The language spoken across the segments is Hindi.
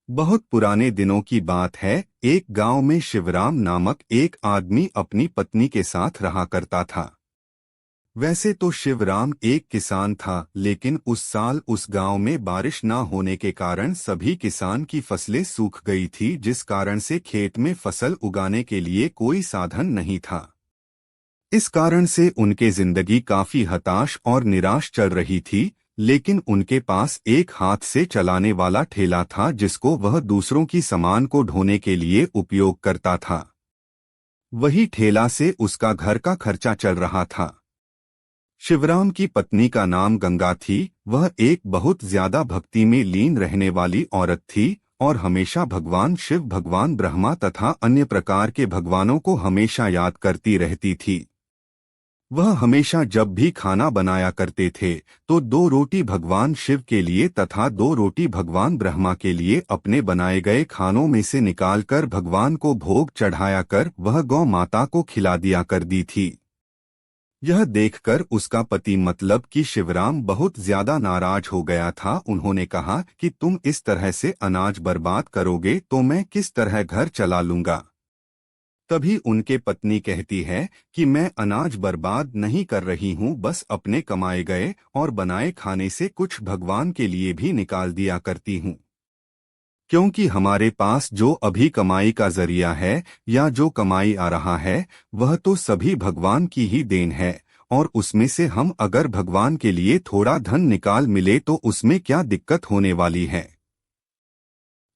बहुत पुराने दिनों की बात है। एक गांव में शिवराम नामक एक आदमी अपनी पत्नी के साथ रहा करता था। वैसे तो शिवराम एक किसान था, लेकिन उस साल उस गांव में बारिश न होने के कारण सभी किसान की फसलें सूख गई थी, जिस कारण से खेत में फसल उगाने के लिए कोई साधन नहीं था। इस कारण से उनके जिंदगी काफी हताश और निराश चल रही थी। लेकिन उनके पास एक हाथ से चलाने वाला ठेला था, जिसको वह दूसरों की सामान को ढोने के लिए उपयोग करता था। वही ठेला से उसका घर का खर्चा चल रहा था। शिवराम की पत्नी का नाम गंगा थी। वह एक बहुत ज्यादा भक्ति में लीन रहने वाली औरत थी और हमेशा भगवान शिव, भगवान ब्रह्मा तथा अन्य प्रकार के भगवानों को हमेशा याद करती रहती थी। वह हमेशा जब भी खाना बनाया करते थे तो 2 रोटी भगवान शिव के लिए तथा 2 रोटी भगवान ब्रह्मा के लिए अपने बनाए गए खानों में से निकालकर भगवान को भोग चढ़ाया कर वह गौ माता को खिला दिया कर दी थी। यह देखकर उसका पति मतलब कि शिवराम बहुत ज्यादा नाराज हो गया था। उन्होंने कहा कि तुम इस तरह से अनाज बर्बाद करोगे तो मैं किस तरह घर चला लूंगा। तभी उनके पत्नी कहती है कि मैं अनाज बर्बाद नहीं कर रही हूँ, बस अपने कमाए गए और बनाए खाने से कुछ भगवान के लिए भी निकाल दिया करती हूँ। क्योंकि हमारे पास जो अभी कमाई का जरिया है या जो कमाई आ रहा है वह तो सभी भगवान की ही देन है, और उसमें से हम अगर भगवान के लिए थोड़ा धन निकाल मिले तो उसमें क्या दिक्कत होने वाली है।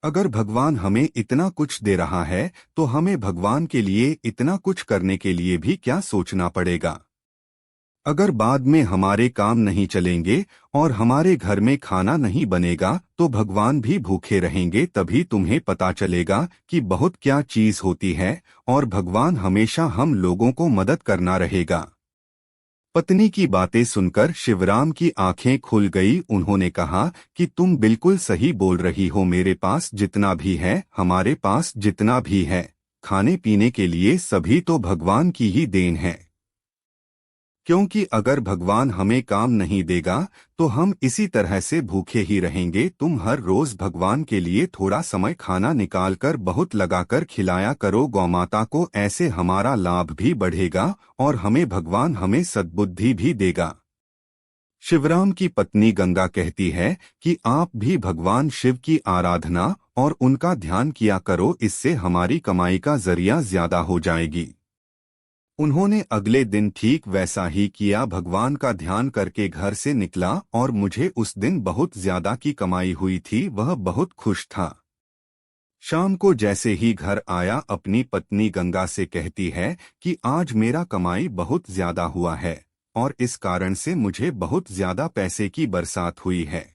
अगर भगवान हमें इतना कुछ दे रहा है तो हमें भगवान के लिए इतना कुछ करने के लिए भी क्या सोचना पड़ेगा। अगर बाद में हमारे काम नहीं चलेंगे और हमारे घर में खाना नहीं बनेगा तो भगवान भी भूखे रहेंगे। तभी तुम्हें पता चलेगा कि बहुत क्या चीज होती है और भगवान हमेशा हम लोगों को मदद करना रहेगा। पत्नी की बातें सुनकर शिवराम की आंखें खुल गई। उन्होंने कहा कि तुम बिल्कुल सही बोल रही हो। मेरे पास जितना भी है, हमारे पास जितना भी है, खाने पीने के लिए सभी तो भगवान की ही देन है। क्योंकि अगर भगवान हमें काम नहीं देगा तो हम इसी तरह से भूखे ही रहेंगे। तुम हर रोज भगवान के लिए थोड़ा समय खाना निकालकर बहुत लगाकर खिलाया करो गौमाता को, ऐसे हमारा लाभ भी बढ़ेगा और भगवान सद्बुद्धि भी देगा। शिवराम की पत्नी गंगा कहती है कि आप भी भगवान शिव की आराधना और उनका ध्यान किया करो, इससे हमारी कमाई का जरिया ज्यादा हो जाएगी। उन्होंने अगले दिन ठीक वैसा ही किया, भगवान का ध्यान करके घर से निकला और मुझे उस दिन बहुत ज्यादा की कमाई हुई थी। वह बहुत खुश था। शाम को जैसे ही घर आया अपनी पत्नी गंगा से कहती है कि आज मेरा कमाई बहुत ज्यादा हुआ है और इस कारण से मुझे बहुत ज्यादा पैसे की बरसात हुई है।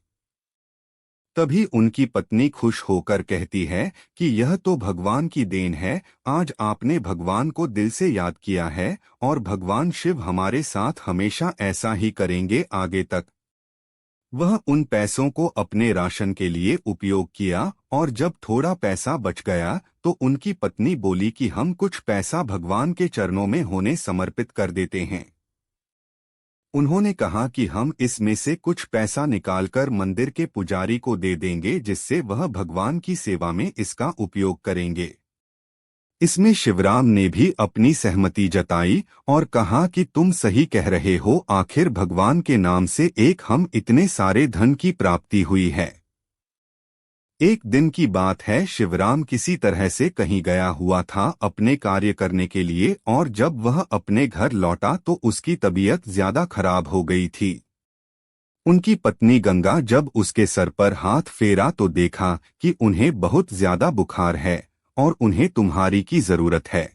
तभी उनकी पत्नी खुश होकर कहती है कि यह तो भगवान की देन है। आज आपने भगवान को दिल से याद किया है और भगवान शिव हमारे साथ हमेशा ऐसा ही करेंगे आगे तक। वह उन पैसों को अपने राशन के लिए उपयोग किया और जब थोड़ा पैसा बच गया तो उनकी पत्नी बोली कि हम कुछ पैसा भगवान के चरणों में होने समर्पित कर देते हैं। उन्होंने कहा कि हम इसमें से कुछ पैसा निकालकर मंदिर के पुजारी को दे देंगे, जिससे वह भगवान की सेवा में इसका उपयोग करेंगे। इसमें शिवराम ने भी अपनी सहमति जताई और कहा कि तुम सही कह रहे हो, आखिर भगवान के नाम से एक हम इतने सारे धन की प्राप्ति हुई है। एक दिन की बात है, शिवराम किसी तरह से कहीं गया हुआ था अपने कार्य करने के लिए, और जब वह अपने घर लौटा तो उसकी तबीयत ज्यादा खराब हो गई थी। उनकी पत्नी गंगा जब उसके सर पर हाथ फेरा तो देखा कि उन्हें बहुत ज्यादा बुखार है और उन्हें तुम्हारी की जरूरत है।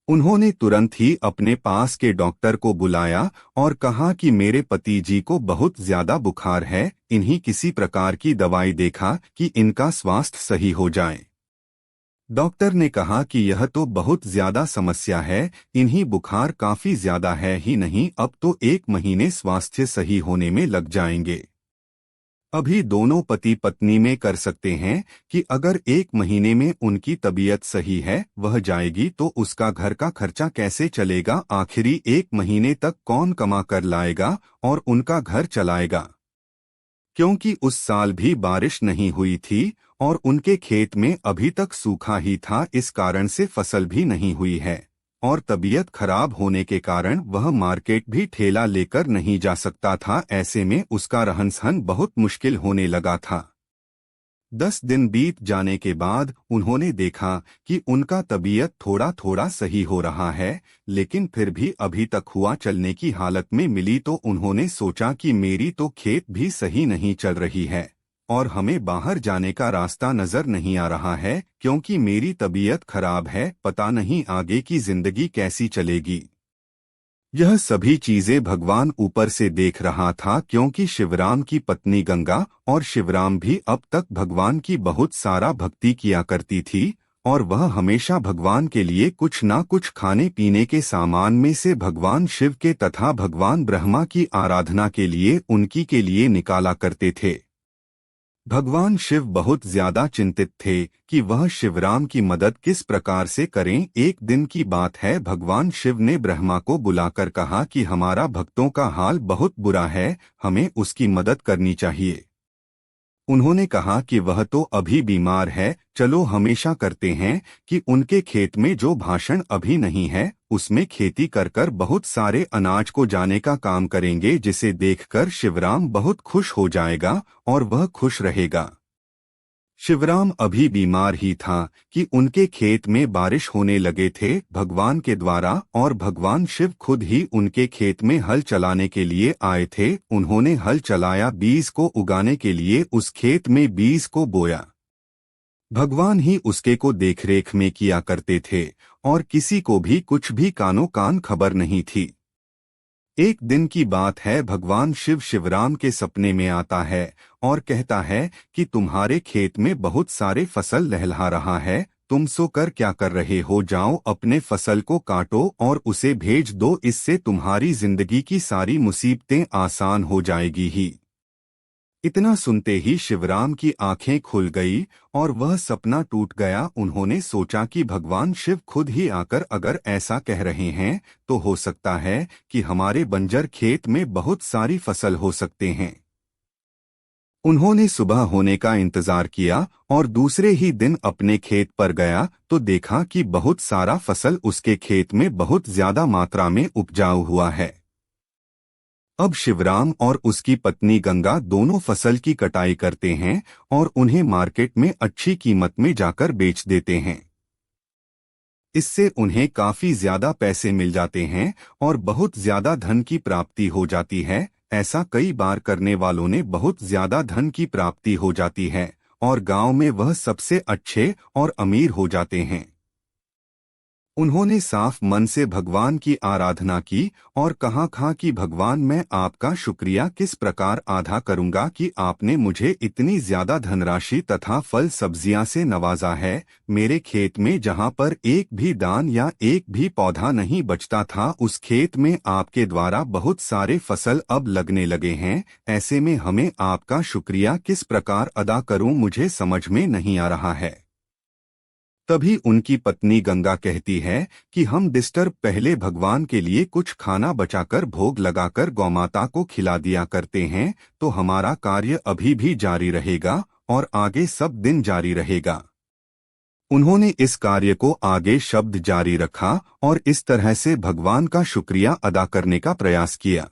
उन्होंने तुरंत ही अपने पास के डॉक्टर को बुलाया और कहा कि मेरे पति जी को बहुत ज्यादा बुखार है, इन्हीं किसी प्रकार की दवाई देखा कि इनका स्वास्थ्य सही हो जाए। डॉक्टर ने कहा कि यह तो बहुत ज्यादा समस्या है, इन्हीं बुखार काफी ज्यादा है ही नहीं, अब तो 1 महीने स्वास्थ्य सही होने में लग जाएंगे। अभी दोनों पति पत्नी में कर सकते हैं कि अगर 1 महीने में उनकी तबीयत सही है, वह जाएगी तो उसका घर का खर्चा कैसे चलेगा, आखिरी 1 महीने तक कौन कमा कर लाएगा और उनका घर चलाएगा। क्योंकि उस साल भी बारिश नहीं हुई थी और उनके खेत में अभी तक सूखा ही था, इस कारण से फसल भी नहीं हुई है और तबीयत खराब होने के कारण वह मार्केट भी ठेला लेकर नहीं जा सकता था। ऐसे में उसका रहन सहन बहुत मुश्किल होने लगा था। 10 दिन बीत जाने के बाद उन्होंने देखा कि उनका तबीयत थोड़ा थोड़ा सही हो रहा है, लेकिन फिर भी अभी तक हुआ चलने की हालत में मिली तो उन्होंने सोचा कि मेरी तो खेत भी सही नहीं चल रही है और हमें बाहर जाने का रास्ता नजर नहीं आ रहा है, क्योंकि मेरी तबीयत खराब है, पता नहीं आगे की जिंदगी कैसी चलेगी। यह सभी चीजें भगवान ऊपर से देख रहा था, क्योंकि शिवराम की पत्नी गंगा और शिवराम भी अब तक भगवान की बहुत सारा भक्ति किया करती थी और वह हमेशा भगवान के लिए कुछ ना कुछ खाने पीने के सामान में से भगवान शिव के तथा भगवान ब्रह्मा की आराधना के लिए उनकी के लिए निकाला करते थे। भगवान शिव बहुत ज्यादा चिंतित थे कि वह शिवराम की मदद किस प्रकार से करें। एक दिन की बात है, भगवान शिव ने ब्रह्मा को बुलाकर कहा कि हमारा भक्तों का हाल बहुत बुरा है, हमें उसकी मदद करनी चाहिए। उन्होंने कहा कि वह तो अभी बीमार है, चलो हमेशा करते हैं कि उनके खेत में जो भाषण अभी नहीं है उसमें खेती कर कर बहुत सारे अनाज को जाने का काम करेंगे, जिसे देखकर शिवराम बहुत खुश हो जाएगा और वह खुश रहेगा। शिवराम अभी बीमार ही था कि उनके खेत में बारिश होने लगे थे भगवान के द्वारा और भगवान शिव खुद ही उनके खेत में हल चलाने के लिए आए थे। उन्होंने हल चलाया, बीज को उगाने के लिए उस खेत में बीज को बोया। भगवान ही उसके को देखरेख में किया करते थे और किसी को भी कुछ भी कानो कान खबर नहीं थी। एक दिन की बात है, भगवान शिव शिवराम के सपने में आता है और कहता है कि तुम्हारे खेत में बहुत सारे फसल लहलहा रहा है, तुम सोकर क्या कर रहे हो, जाओ अपने फसल को काटो और उसे भेज दो, इससे तुम्हारी जिंदगी की सारी मुसीबतें आसान हो जाएगी ही। इतना सुनते ही शिवराम की आंखें खुल गई और वह सपना टूट गया। उन्होंने सोचा कि भगवान शिव खुद ही आकर अगर ऐसा कह रहे हैं तो हो सकता है कि हमारे बंजर खेत में बहुत सारी फसल हो सकते हैं। उन्होंने सुबह होने का इंतजार किया और दूसरे ही दिन अपने खेत पर गया तो देखा कि बहुत सारा फसल उसके खेत में बहुत ज्यादा मात्रा में उपजाऊ हुआ है। अब शिवराम और उसकी पत्नी गंगा दोनों फसल की कटाई करते हैं और उन्हें मार्केट में अच्छी कीमत में जाकर बेच देते हैं। इससे उन्हें काफी ज्यादा पैसे मिल जाते हैं और बहुत ज्यादा धन की प्राप्ति हो जाती है। ऐसा कई बार करने वालों ने बहुत ज्यादा धन की प्राप्ति हो जाती है और गांव में वह सबसे अच्छे और अमीर हो जाते हैं। उन्होंने साफ मन से भगवान की आराधना की और कहा कि भगवान, मैं आपका शुक्रिया किस प्रकार अदा करूंगा कि आपने मुझे इतनी ज्यादा धनराशि तथा फल सब्जियां से नवाजा है। मेरे खेत में जहां पर एक भी दान या एक भी पौधा नहीं बचता था, उस खेत में आपके द्वारा बहुत सारे फसल अब लगने लगे हैं। ऐसे में हमें आपका शुक्रिया किस प्रकार अदा करूं, मुझे समझ में नहीं आ रहा है। तभी उनकी पत्नी गंगा कहती है कि हम डिस्टर्ब पहले भगवान के लिए कुछ खाना बचाकर भोग लगाकर गौमाता को खिला दिया करते हैं, तो हमारा कार्य अभी भी जारी रहेगा और आगे सब दिन जारी रहेगा। उन्होंने इस कार्य को आगे शब्द जारी रखा और इस तरह से भगवान का शुक्रिया अदा करने का प्रयास किया।